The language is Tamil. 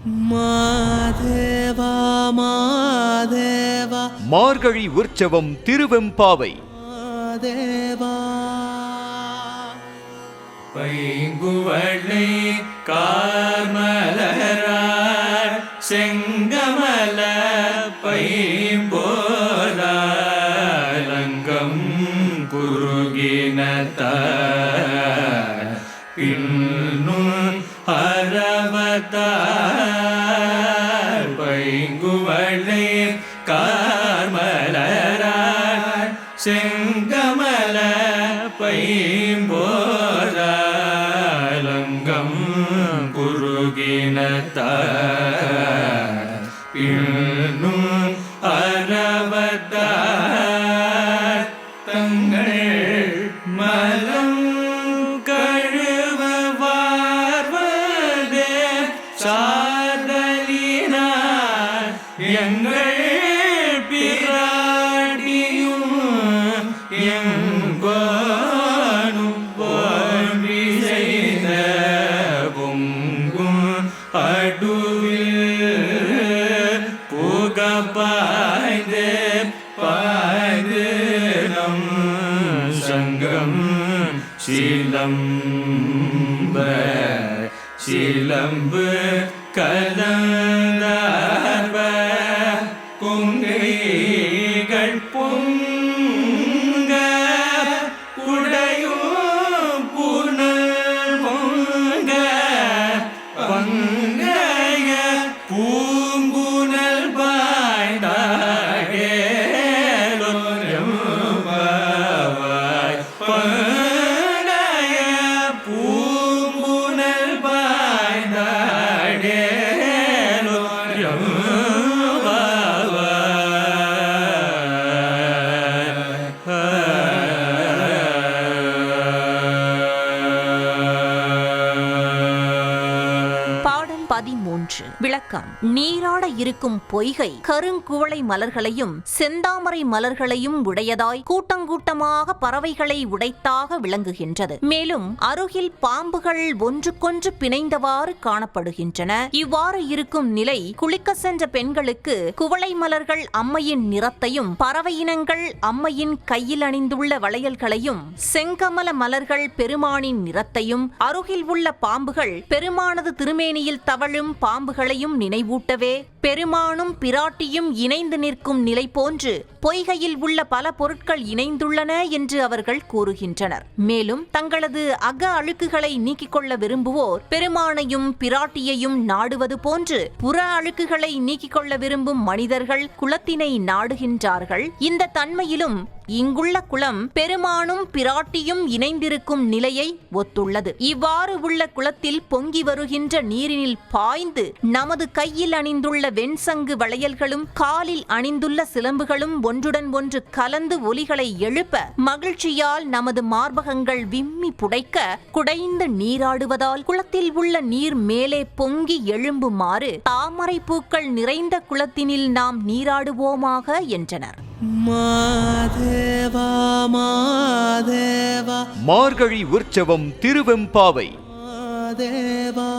மாதேவா மாதேவா மார்கழி உற்சவம் திருவெம்பாவை. மாதேவா பைங்குவளை கார்மலரார் செங்கமல பைம்போலங்கம் குருகினத்தார் பின்னும் அரவத்தார் பைங்குவளை கார்மலரார் செங்கமல பைம்போலங்கம் குருகினத்தார் பின்னும் அரவத்தார் தங்கள் மலம் கழுவ வார்வதே சாதலினார் எங்கள் பிராட்டியும் எங்கோனும் போன்றி செய்த பொங்கும் அடுவில் புகப்பாய்ந்து பாய்ந்து நம் சங்கம் சிலம்பு கலந்தார்ப கொங்கைகள் பொங்க உடையும் புனல் பொங்க பங்கைய பூங்குனல் பாய்ந்தாடேலோரம்பாவாய் பங்கைய பூங்குனல் பாடல் 13. விளக்கம். நீராட இருக்கும் பொய்கை கருங்குவளை மலர்களையும் செந்தாமரை மலர்களையும் உடையதாய் கூட்டங்கூட்டமாக பறவைகளை உடைத்தாக விளங்குகின்றது. மேலும் அருகில் பாம்புகள் ஒன்றுக்கொன்று பிணைந்தவாறு காணப்படுகின்றன. இவ்வாறு இருக்கும் நிலை குளிக்க சென்ற பெண்களுக்கு குவளை மலர்கள் அம்மையின் நிறத்தையும் பறவையினங்கள் அம்மையின் கையில் அணிந்துள்ள வளையல்களையும் செங்கமல மலர்கள் பெருமானின் நிறத்தையும் அருகில் உள்ள பாம்புகள் பெருமானது திருமேனியில் தவழும் பாம்புகளையும் நினைவூட்டவே பெருமானும் பிராட்டியும் இணைந்து நிற்கும் நிலை போன்று பொய்கையில் உள்ள பல பொருட்கள் இணைந்துள்ளன என்று அவர்கள் கூறுகின்றனர். மேலும் தங்களது அக அழுக்குகளை நீக்கிக் கொள்ள விரும்புவோர் பெருமானையும் பிராட்டியையும் நாடுவது போன்று புற அழுக்குகளை நீக்கிக் கொள்ள விரும்பும் மனிதர்கள் குளத்தினை நாடுகின்றார்கள். இந்த தன்மையிலும் இங்குள்ள குளம் பெருமானும் பிராட்டியும் இணைந்திருக்கும் நிலையை ஒத்துள்ளது. இவ்வாறு உள்ள குளத்தில் பொங்கி வருகின்ற நீரினில் பாய்ந்து நமது கையில் அணிந்துள்ள வெண்சங்கு வளையல்களும் காலில் அணிந்துள்ள சிலம்புகளும் ஒன்றுடன் ஒன்று கலந்து ஒலிகளை எழுப்ப மகிழ்ச்சியால் நமது மார்பகங்கள் விம்மி புடைக்க குடைந்து நீராடுவதால் குளத்தில் உள்ள நீர் மேலே பொங்கி எழும்புமாறு தாமரை பூக்கள் நிறைந்த குளத்தினில் நாம் நீராடுவோமாக என்றனர். மாதேவா மாதேவா மார்கழி உற்சவம் திருவெம்பாவை. மாதேவா